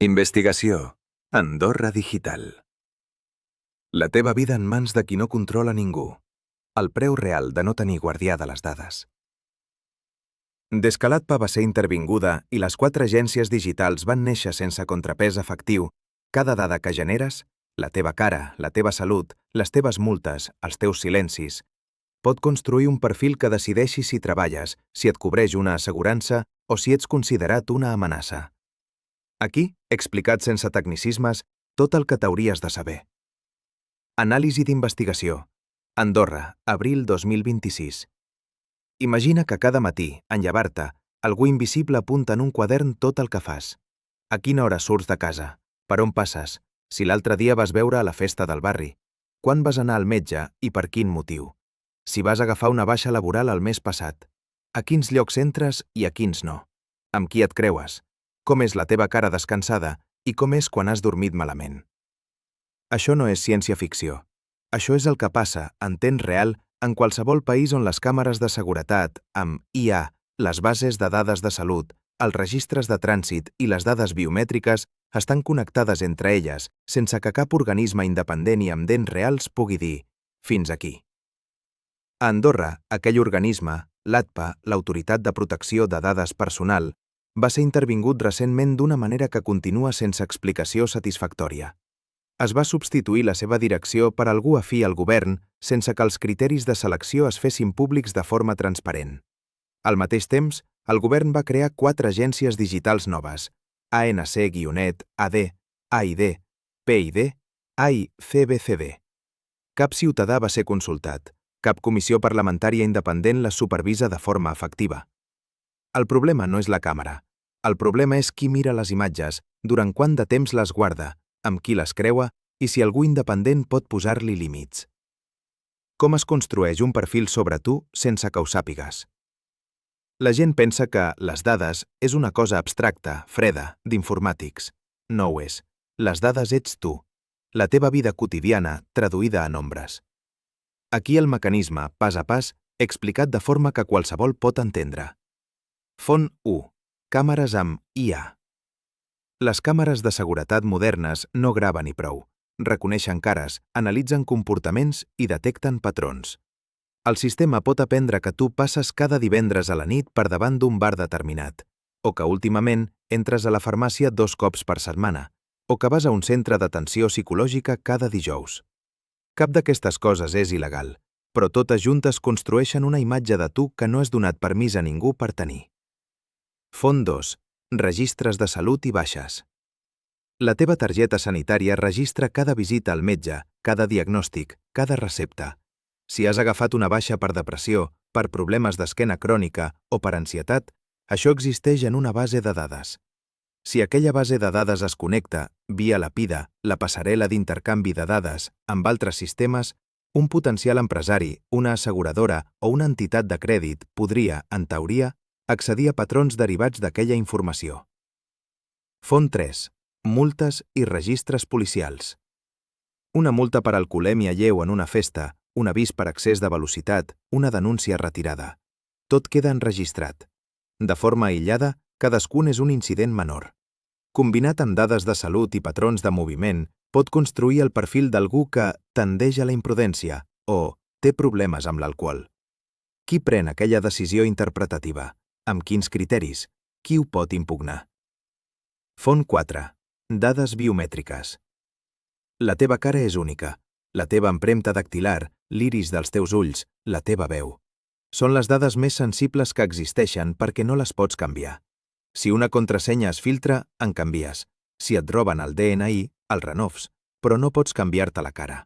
Investigació. Andorra Digital. La teva vida en mans de qui no controla ningú. El preu real de no tenir guardià de les dades. Des que l'ATPA va ser intervinguda i les 4 agències digitals van néixer sense contrapès efectiu, cada dada que generes, la teva cara, la teva salut, les teves multes, els teus silencis, pot construir un perfil que decideixi si treballes, si et cobreix una assegurança o si ets considerat una amenaça. Aquí, explicat sense tecnicismes, tot el que t'hauries de saber. Anàlisi d'investigació. Andorra, abril 2026. Imagina que cada matí, en llevar-te, algú invisible apunta en un quadern tot el que fas. A quina hora surts de casa? Per on passes? Si l'altre dia vas veure a la festa del barri? Quan vas anar al metge i per quin motiu? Si vas agafar una baixa laboral el mes passat? A quins llocs entres i a quins no? Amb qui et creues? Com és la teva cara descansada i com és quan has dormit malament? Això no és ciència-ficció. Això és el que passa, en temps real, en qualsevol país on les càmeres de seguretat, amb IA, les bases de dades de salut, els registres de trànsit i les dades biomètriques estan connectades entre elles sense que cap organisme independent i amb dents reals pugui dir «fins aquí». A Andorra, aquell organisme, l'ATPA, l'Autoritat de Protecció de Dades Personal, va ser intervingut recentment d'una manera que continua sense explicació satisfactòria. Es va substituir la seva direcció per algú afí al govern sense que els criteris de selecció es fessin públics de forma transparent. Al mateix temps, el govern va crear 4 agències digitals noves: ANC-ET, AD, AID, PID, AICBCD. Cap ciutadà va ser consultat, cap comissió parlamentària independent les supervisa de forma efectiva. El problema no és la càmera. El problema és qui mira les imatges, durant quant de temps les guarda, amb qui les creua i si algú independent pot posar-li límits. Com es construeix un perfil sobre tu sense que ho sàpigues? La gent pensa que les dades és una cosa abstracta, freda, d'informàtics. No ho és. Les dades ets tu. La teva vida quotidiana traduïda a nombres. Aquí el mecanisme, pas a pas, explicat de forma que qualsevol pot entendre. Font 1. Càmeres amb IA. Les càmeres de seguretat modernes no graven i prou. Reconeixen cares, analitzen comportaments i detecten patrons. El sistema pot aprendre que tu passes cada divendres a la nit per davant d'un bar determinat, o que últimament entres a la farmàcia 2 cops per setmana, o que vas a un centre d'atenció psicològica cada dijous. Cap d'aquestes coses és il·legal, però totes juntes construeixen una imatge de tu que no has donat permís a ningú per tenir. Font 2. Registres de salut i baixes. La teva targeta sanitària registra cada visita al metge, cada diagnòstic, cada recepta. Si has agafat una baixa per depressió, per problemes d'esquena crònica o per ansietat, això existeix en una base de dades. Si aquella base de dades es connecta, via la PIDA, la passarel·la d'intercanvi de dades, amb altres sistemes, un potencial empresari, una asseguradora o una entitat de crèdit podria, en teoria, accedir a patrons derivats d'aquella informació. Font 3. Multes i registres policials. Una multa per alcoholèmia lleu en una festa, un avís per excés de velocitat, una denúncia retirada. Tot queda enregistrat. De forma aïllada, cadascun és un incident menor. Combinat amb dades de salut i patrons de moviment, pot construir el perfil d'algú que tendeix a la imprudència o té problemes amb l'alcohol. Qui pren aquella decisió interpretativa? Amb quins criteris? Qui ho pot impugnar? Font 4. Dades biomètriques. La teva cara és única. La teva empremta dactilar, l'iris dels teus ulls, la teva veu. Són les dades més sensibles que existeixen perquè no les pots canviar. Si una contrasenya es filtra, en canvies. Si et roben el DNI, el renoves, però no pots canviar-te la cara.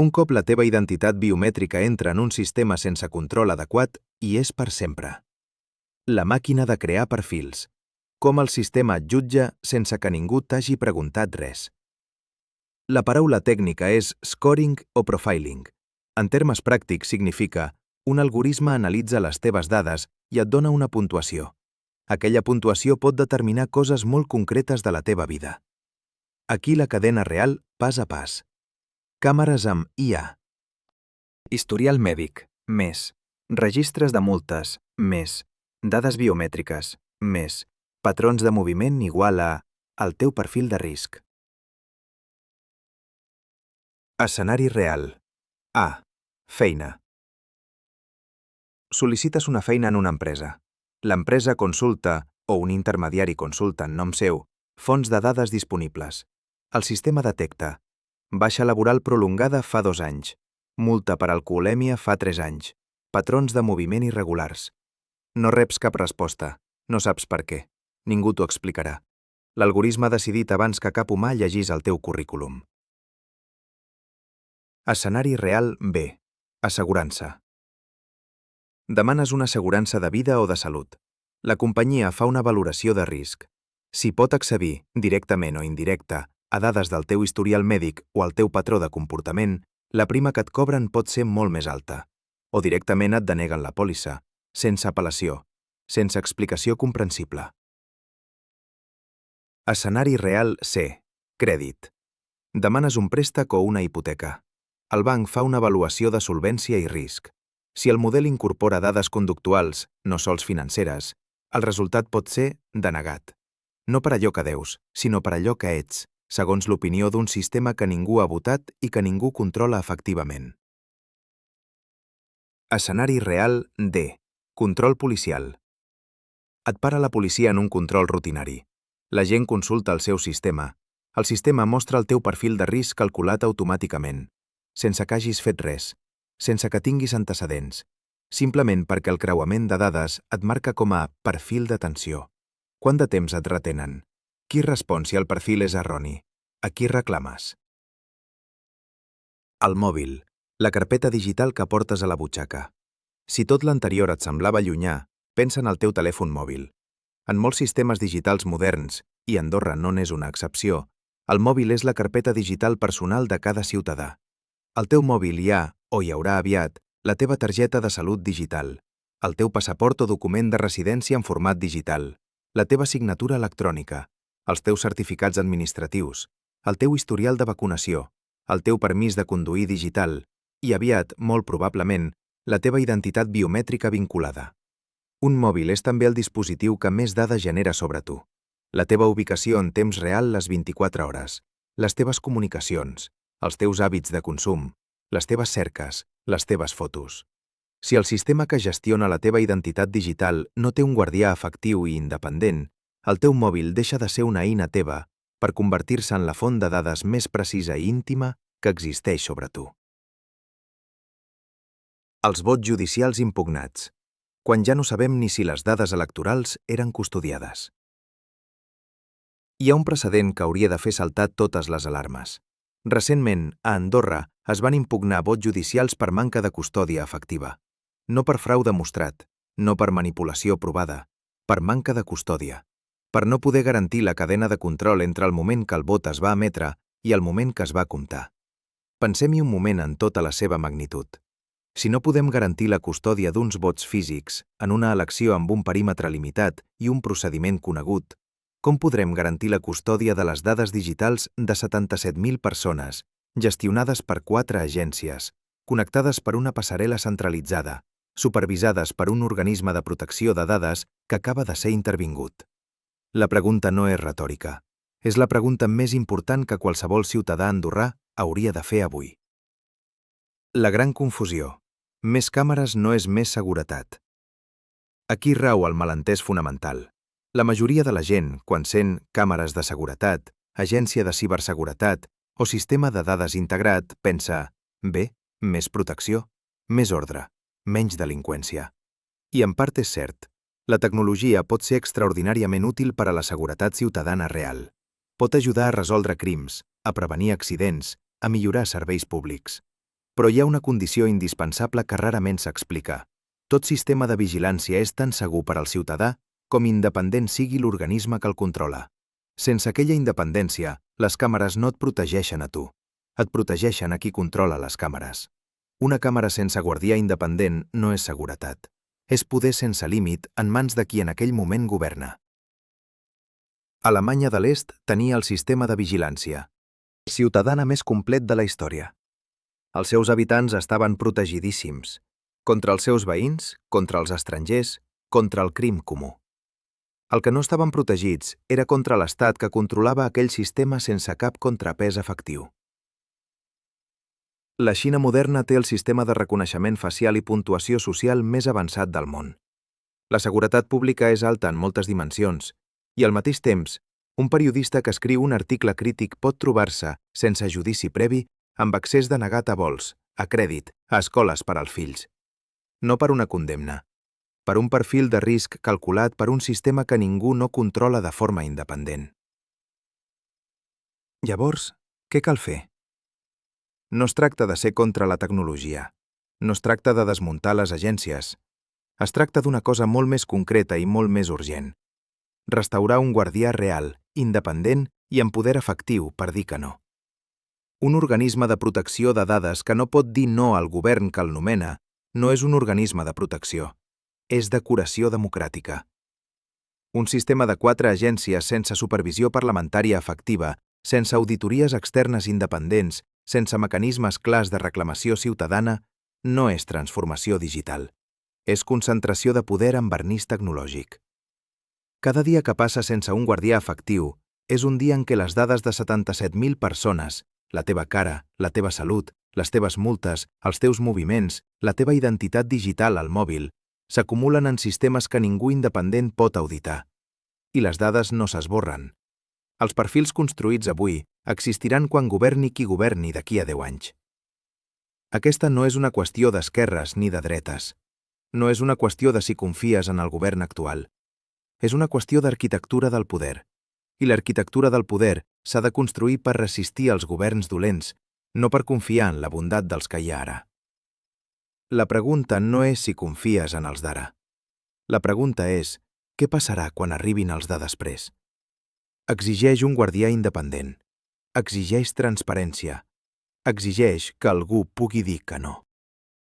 Un cop la teva identitat biomètrica entra en un sistema sense control adequat, hi és per sempre. La màquina de crear perfils. Com el sistema et jutja sense que ningú t'hagi preguntat res. La paraula tècnica és scoring o profiling. En termes pràctics significa un algoritme analitza les teves dades i et dona una puntuació. Aquella puntuació pot determinar coses molt concretes de la teva vida. Aquí la cadena real, pas a pas. Càmeres amb IA. Historial mèdic, més. Registres de multes, més. Dades biomètriques, més. Patrons de moviment igual a el teu perfil de risc. Escenari real. A. Feina. Sol·licites una feina en una empresa. L'empresa consulta, o un intermediari consulta en nom seu, fonts de dades disponibles. El sistema detecta: baixa laboral prolongada fa 2 anys, multa per alcoholèmia fa 3 anys, patrons de moviment irregulars. No reps cap resposta, no saps per què. Ningú t'ho explicarà. L'algoritme ha decidit abans que cap humà llegís el teu currículum. Escenari real B. Assegurança. Demanes una assegurança de vida o de salut. La companyia fa una valoració de risc. Si pot accedir, directament o indirecta, a dades del teu historial mèdic o al teu patró de comportament, la prima que et cobren pot ser molt més alta. O directament et deneguen la pòlissa, sense apel·lació, sense explicació comprensible. Escenari real C. Crèdit. Demanes un préstec o una hipoteca. El banc fa una avaluació de solvència i risc. Si el model incorpora dades conductuals, no sols financeres, el resultat pot ser denegat. No per allò que deus, sinó per allò que ets, segons l'opinió d'un sistema que ningú ha votat i que ningú controla efectivament. Escenari real D. Control policial. Et para la policia en un control rutinari. La gent consulta el seu sistema. El sistema mostra el teu perfil de risc calculat automàticament, sense que hagis fet res, sense que tinguis antecedents, simplement perquè el creuament de dades et marca com a perfil d'atenció. Quant de temps et retenen? Qui respon si el perfil és erroni? A qui reclames? El mòbil, la carpeta digital que portes a la butxaca. Si tot l'anterior et semblava llunyà, pensa en el teu telèfon mòbil. En molts sistemes digitals moderns, i Andorra no n'és una excepció, el mòbil és la carpeta digital personal de cada ciutadà. Al teu mòbil hi ha, o hi haurà aviat, la teva targeta de salut digital, el teu passaport o document de residència en format digital, la teva signatura electrònica, els teus certificats administratius, el teu historial de vacunació, el teu permís de conduir digital i aviat, molt probablement, la teva identitat biomètrica vinculada. Un mòbil és també el dispositiu que més dades genera sobre tu. La teva ubicació en temps real les 24 hores, les teves comunicacions, els teus hàbits de consum, les teves cerques, les teves fotos. Si el sistema que gestiona la teva identitat digital no té un guardià efectiu i independent, el teu mòbil deixa de ser una eina teva per convertir-se en la font de dades més precisa i íntima que existeix sobre tu. Els vots judicials impugnats, quan ja no sabem ni si les dades electorals eren custodiades. Hi ha un precedent que hauria de fer saltar totes les alarmes. Recentment, a Andorra, es van impugnar vots judicials per manca de custòdia efectiva. No per frau demostrat, no per manipulació provada, per manca de custòdia, per no poder garantir la cadena de control entre el moment que el vot es va emetre i el moment que es va comptar. Pensem-hi un moment en tota la seva magnitud. Si no podem garantir la custòdia d'uns vots físics en una elecció amb un perímetre limitat i un procediment conegut, com podrem garantir la custòdia de les dades digitals de 77.000 persones, gestionades per 4 agències, connectades per una passarel·la centralitzada, supervisades per un organisme de protecció de dades que acaba de ser intervingut? La pregunta no és retòrica. És la pregunta més important que qualsevol ciutadà andorrà hauria de fer avui. La gran confusió. Més càmeres no és més seguretat. Aquí rau el malentès fonamental. La majoria de la gent, quan sent càmeres de seguretat, agència de ciberseguretat o sistema de dades integrat, pensa: bé, més protecció, més ordre, menys delinqüència. I en part és cert. La tecnologia pot ser extraordinàriament útil per a la seguretat ciutadana real. Pot ajudar a resoldre crims, a prevenir accidents, a millorar serveis públics. Però hi ha una condició indispensable que rarament s'explica. Tot sistema de vigilància és tan segur per al ciutadà com independent sigui l'organisme que el controla. Sense aquella independència, les càmeres no et protegeixen a tu. Et protegeixen a qui controla les càmeres. Una càmera sense guardià independent no és seguretat. És poder sense límit en mans de qui en aquell moment governa. Alemanya de l'Est tenia el sistema de vigilància ciutadana més complet de la història. Els seus habitants estaven protegidíssims, contra els seus veïns, contra els estrangers, contra el crim comú. El que no estaven protegits era contra l'Estat que controlava aquell sistema sense cap contrapès efectiu. La Xina moderna té el sistema de reconeixement facial i puntuació social més avançat del món. La seguretat pública és alta en moltes dimensions i, al mateix temps, un periodista que escriu un article crític pot trobar-se, sense judici previ, amb accés denegat a vols, a crèdit, a escoles per als fills. No per una condemna, per un perfil de risc calculat per un sistema que ningú no controla de forma independent. Llavors, què cal fer? No es tracta de ser contra la tecnologia. No es tracta de desmuntar les agències. Es tracta d'una cosa molt més concreta i molt més urgent. Restaurar un guardià real, independent i amb poder efectiu per dir que no. Un organisme de protecció de dades que no pot dir no al govern que el nomena no és un organisme de protecció. És de curació democràtica. Un sistema de 4 agències sense supervisió parlamentària efectiva, sense auditories externes independents, sense mecanismes clars de reclamació ciutadana, no és transformació digital. És concentració de poder amb vernís tecnològic. Cada dia que passa sense un guardià efectiu és un dia en què les dades de 77.000 persones, la teva cara, la teva salut, les teves multes, els teus moviments, la teva identitat digital al mòbil, s'acumulen en sistemes que ningú independent pot auditar. I les dades no s'esborren. Els perfils construïts avui existiran quan governi qui governi d'aquí a 10 anys. Aquesta no és una qüestió d'esquerres ni de dretes. No és una qüestió de si confies en el govern actual. És una qüestió d'arquitectura del poder. I l'arquitectura del poder s'ha de construir per resistir als governs dolents, no per confiar en la bondat dels que hi ha ara. La pregunta no és si confies en els d'ara. La pregunta és què passarà quan arribin els de després. Exigeix un guardià independent. Exigeix transparència. Exigeix que algú pugui dir que no.